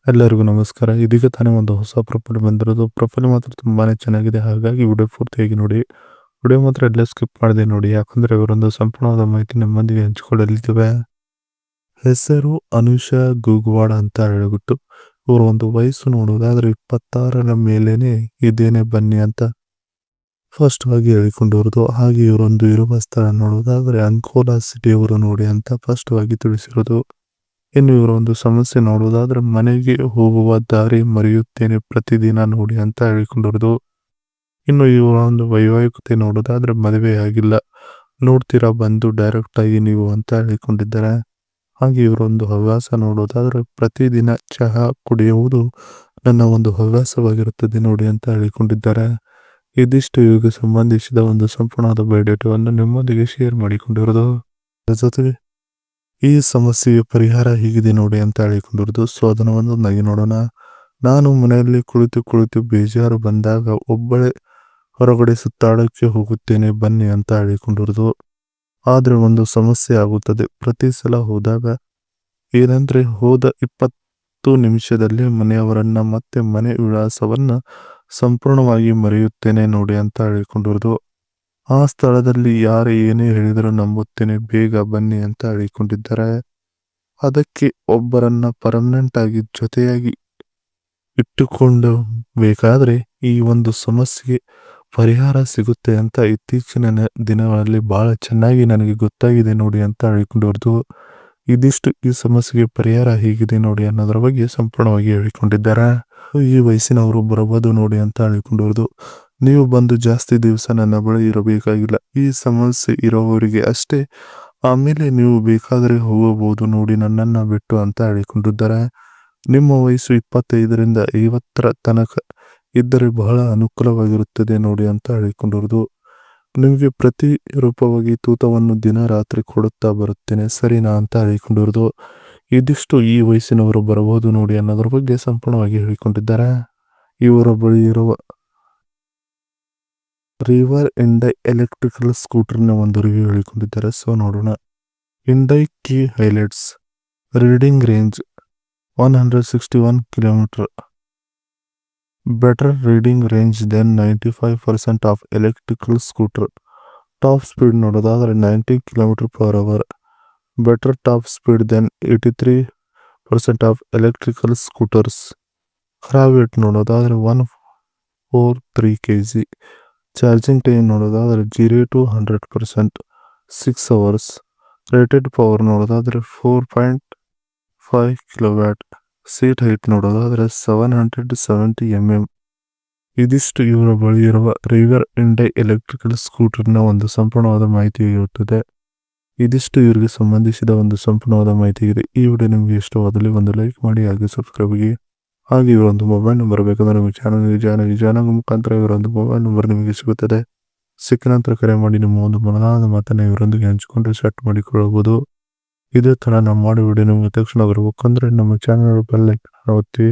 ಎಲ್ಲರಿಗೂ ನಮಸ್ಕಾರ. ಇದೀಗ ತಾನೇ ಒಂದು ಹೊಸ ಪ್ರೊಫೈಲ್ ಬಂದಿರೋದು. ಪ್ರೊಫೈಲ್ ಮಾತ್ರ ತುಂಬಾನೇ ಚೆನ್ನಾಗಿದೆ. ಹಾಗಾಗಿ ವಿಡಿಯೋ ಪೂರ್ತಿಯಾಗಿ ನೋಡಿ. ವಿಡಿಯೋ ಮಾತ್ರ ಎಲ್ಲೇ ಸ್ಕಿಪ್ ಮಾಡದೆ ನೋಡಿ. ಯಾಕಂದ್ರೆ ಇವರೊಂದು ಸಂಪೂರ್ಣವಾದ ಮಾಹಿತಿ ನಮ್ಮೊಂದಿಗೆ ಹಂಚಿಕೊಳ್ಳಲಿದ್ದೇವೆ. ಹೆಸರು ಅನುಷಾ ಗೂಗ್ವಾಡ್ ಅಂತ ಹೇಳ್ಬಿಟ್ಟು ಇವರು ಒಂದು ವಯಸ್ಸು ನೋಡೋದಾದ್ರೆ 26ರ ಮೇಲೇನೆ ಇದೇನೆ ಬನ್ನಿ ಅಂತ ಫಸ್ಟ್ ಆಗಿ ಹೇಳಿಕೊಂಡಿರೋದು. ಹಾಗೆ ಇವರೊಂದು ಇರುವ ಸ್ಥಳ ನೋಡೋದಾದ್ರೆ ಅಂಕೋಲಾ ಸಿಟಿಯವರು ನೋಡಿ ಅಂತ ಫಸ್ಟ್ ಆಗಿ ತಿಳಿಸಿರೋದು. ಇನ್ನು ಇವರ ಒಂದು ಸಮಸ್ಯೆ ನೋಡುವುದಾದ್ರೆ ಮನೆಗೆ ಹೋಗುವ ದಾರಿ ಮರೆಯುತ್ತೇನೆ ಪ್ರತಿದಿನ ನೋಡಿ ಅಂತ ಹೇಳಿಕೊಂಡಿರೋದು. ಇನ್ನು ಇವರ ಒಂದು ವೈವಾಹಿಕತೆ ನೋಡೋದಾದ್ರೆ ಮದುವೆ ಆಗಿಲ್ಲ, ನೋಡ್ತೀರಾ ಬಂದು ಡೈರೆಕ್ಟ್ ಆಗಿ ನೀವು ಅಂತ ಹೇಳಿಕೊಂಡಿದ್ದಾರೆ. ಹಾಗೆ ಇವರೊಂದು ಹವ್ಯಾಸ ನೋಡೋದಾದ್ರೆ ಪ್ರತಿದಿನ ಚಹಾ ಕುಡಿಯುವುದು ನನ್ನ ಒಂದು ಹವ್ಯಾಸವಾಗಿರುತ್ತದೆ ನೋಡಿ ಅಂತ ಹೇಳಿಕೊಂಡಿದ್ದಾರೆ. ಇದಿಷ್ಟು ಇವಾಗ ಸಂಬಂಧಿಸಿದ ಒಂದು ಸಂಪೂರ್ಣವಾದ ಬಯೋಡೇಟಾವನ್ನು ನಿಮ್ಮೊಂದಿಗೆ ಶೇರ್ ಮಾಡಿಕೊಂಡಿರೋದು. ಅದರ ಜೊತೆಗೆ ಈ ಸಮಸ್ಯೆಯ ಪರಿಹಾರ ಹೀಗಿದೆ ನೋಡಿ ಅಂತ ಹೇಳಿಕೊಂಡಿರೋದು. ಸೊ ಅದನ್ನು ಒಂದೊಂದಾಗಿ ನೋಡೋಣ. ನಾನು ಮನೆಯಲ್ಲಿ ಕುಳಿತು ಬೇಜಾರು ಬಂದಾಗ ಒಬ್ಬಳೇ ಹೊರಗಡೆ ಸುತ್ತಾಡಕ್ಕೆ ಹೋಗುತ್ತೇನೆ ಬನ್ನಿ ಅಂತ ಹೇಳಿಕೊಂಡಿರೋದು. ಆದ್ರೆ ಒಂದು ಸಮಸ್ಯೆ ಆಗುತ್ತದೆ. ಪ್ರತಿ ಸಲ ಹೋದಾಗ ಏನಂದ್ರೆ ಹೋದ 20 ನಿಮಿಷದಲ್ಲಿ ಮನೆಯವರನ್ನ ಮತ್ತೆ ಮನೆ ವಿಳಾಸವನ್ನ ಸಂಪೂರ್ಣವಾಗಿ ಮರೆಯುತ್ತೇನೆ ನೋಡಿ ಅಂತ ಹೇಳಿಕೊಂಡಿರೋದು. ಆ ಸ್ಥಳದಲ್ಲಿ ಯಾರು ಏನೇ ಹೇಳಿದರೂ ನಂಬುತ್ತೇನೆ, ಬೇಗ ಬನ್ನಿ ಅಂತ ಹೇಳಿಕೊಂಡಿದ್ದಾರೆ. ಅದಕ್ಕೆ ಒಬ್ಬರನ್ನ ಪರ್ಮನೆಂಟ್ ಆಗಿ ಜೊತೆಯಾಗಿ ಇಟ್ಟುಕೊಂಡು ಬೇಕಾದ್ರೆ ಈ ಒಂದು ಸಮಸ್ಯೆಗೆ ಪರಿಹಾರ ಸಿಗುತ್ತೆ ಅಂತ ಇತ್ತೀಚಿನ ದಿನಗಳಲ್ಲಿ ಬಹಳ ಚೆನ್ನಾಗಿ ನನಗೆ ಗೊತ್ತಾಗಿದೆ ನೋಡಿ ಅಂತ ಹೇಳಿಕೊಂಡಿರೋದು. ಇದಿಷ್ಟು ಈ ಸಮಸ್ಯೆಗೆ ಪರಿಹಾರ ಹೇಗಿದೆ ನೋಡಿ ಅನ್ನೋದ್ರ ಬಗ್ಗೆ ಸಂಪೂರ್ಣವಾಗಿ ಹೇಳಿಕೊಂಡಿದ್ದಾರೆ. ಈ ವಯಸ್ಸಿನವರು ಬರಬಹುದು ನೋಡಿ ಅಂತ ಹೇಳಿಕೊಂಡಿರೋದು. ನೀವು ಬಂದು ಜಾಸ್ತಿ ದಿವಸ ನನ್ನ ಬಳಿ ಇರಬೇಕಾಗಿಲ್ಲ, ಈ ಸಮಸ್ಯೆ ಇರೋವರಿಗೆ ಅಷ್ಟೇ, ಆಮೇಲೆ ನೀವು ಬೇಕಾದರೆ ಹೋಗಬಹುದು ನೋಡಿ ನನ್ನನ್ನ ಬಿಟ್ಟು ಅಂತ ಹೇಳಿಕೊಂಡಿದ್ದಾರೆ. ನಿಮ್ಮ ವಯಸ್ಸು 25ರಿಂದ 50ರ ತನಕ ಇದ್ದರೆ ಬಹಳ ಅನುಕೂಲವಾಗಿರುತ್ತದೆ ನೋಡಿ ಅಂತ ಹೇಳಿಕೊಂಡಿರೋದು. ನಿಮಗೆ ಪ್ರತಿ ರೂಪವಾಗಿ ತೂತವನ್ನು ದಿನ ರಾತ್ರಿ ಕೊಡುತ್ತಾ ಬರುತ್ತೇನೆ ಸರಿನಾ ಅಂತ ಹೇಳಿಕೊಂಡಿರೋದು. ಇದಿಷ್ಟು ಈ ವಯಸ್ಸಿನವರು ಬರಬಹುದು ನೋಡಿ ಅನ್ನೋದ್ರ ಬಗ್ಗೆ ಸಂಪೂರ್ಣವಾಗಿ ಹೇಳಿಕೊಂಡಿದ್ದಾರೆ. ಇವರ ಬಳಿ ಇರುವ ರಿವರ್ ಇಂಡೈ ಎಲೆಕ್ಟ್ರಿಕಲ್ ಸ್ಕೂಟರ್ನ ಒಂದು ರಿವ್ಯೂ ಹೇಳಿಕೊಂಡಿದ್ದಾರೆ. ಸೊ ನೋಡೋಣ. Indie key highlights riding range 161 kilometre, better riding range then 95% of electrical scooter. Top speed ನೋಡೋದಾದ್ರೆ 90 km/h, better top speed then 83% of electrical scooters. Weight ನೋಡೋದಾದ್ರೆ 143 kg. ಚಾರ್ಜಿಂಗ್ ಟೈಮ್ ನೋಡೋದಾದ್ರೆ 0 to 100% 6 hours. Rated power ನೋಡೋದಾದ್ರೆ 4.5 kW. Seat height ನೋಡೋದಾದ್ರೆ 770 mm. ಇದಿಷ್ಟು ಇವರ ಬಳಿ ಇರುವ river ಇಂಡೈ electrical ಸ್ಕೂಟರ್ನ ಒಂದು ಸಂಪೂರ್ಣವಾದ ಮಾಹಿತಿ ಇರುತ್ತದೆ. ಇದಿಷ್ಟು ಇವರಿಗೆ ಸಂಬಂಧಿಸಿದ ಒಂದು ಸಂಪೂರ್ಣವಾದ ಮಾಹಿತಿ ಇದೆ. ಈ ವಿಡಿಯೋ ನಿಮಗೆ ಇಷ್ಟವಾದಲ್ಲಿ ಒಂದು ಲೈಕ್ ಮಾಡಿ, ಹಾಗೆ ಸಬ್ಸ್ಕ್ರೈಬ್ ಆಗಿ. ಹಾಗೆ ಇವರೊಂದು ಮೊಬೈಲ್ ನಂಬರ್ ಬೇಕಂದ್ರೆ ನಿಮ್ಮ ಚಾನಲ್ ಮುಖಾಂತರ ಇವರೊಂದು ಮೊಬೈಲ್ ನಂಬರ್ ನಿಮಗೆ ಸಿಗುತ್ತದೆ. ಸಿಕ್ಕ ನಂತರ ಕರೆ ಮಾಡಿ ನಿಮ್ಮ ಒಂದು ಮನದಾಳದ ಮಾತನ್ನ ಇವರೊಂದಿಗೆ ಹಂಚಿಕೊಂಡು ಸೆಟ್ ಮಾಡಿಕೊಳ್ಳಬಹುದು. ಇದೇ ತರ ನಾವು ಮಾಡೋ ವಿಡಿಯೋ ನಿಮಗೆ ತಕ್ಷಣ ಬರಬೇಕಂದ್ರೆ ನಮ್ಮ ಚಾನಲ್ ಬೆಲ್ ಐಕಾನ್ ಒತ್ತಿ.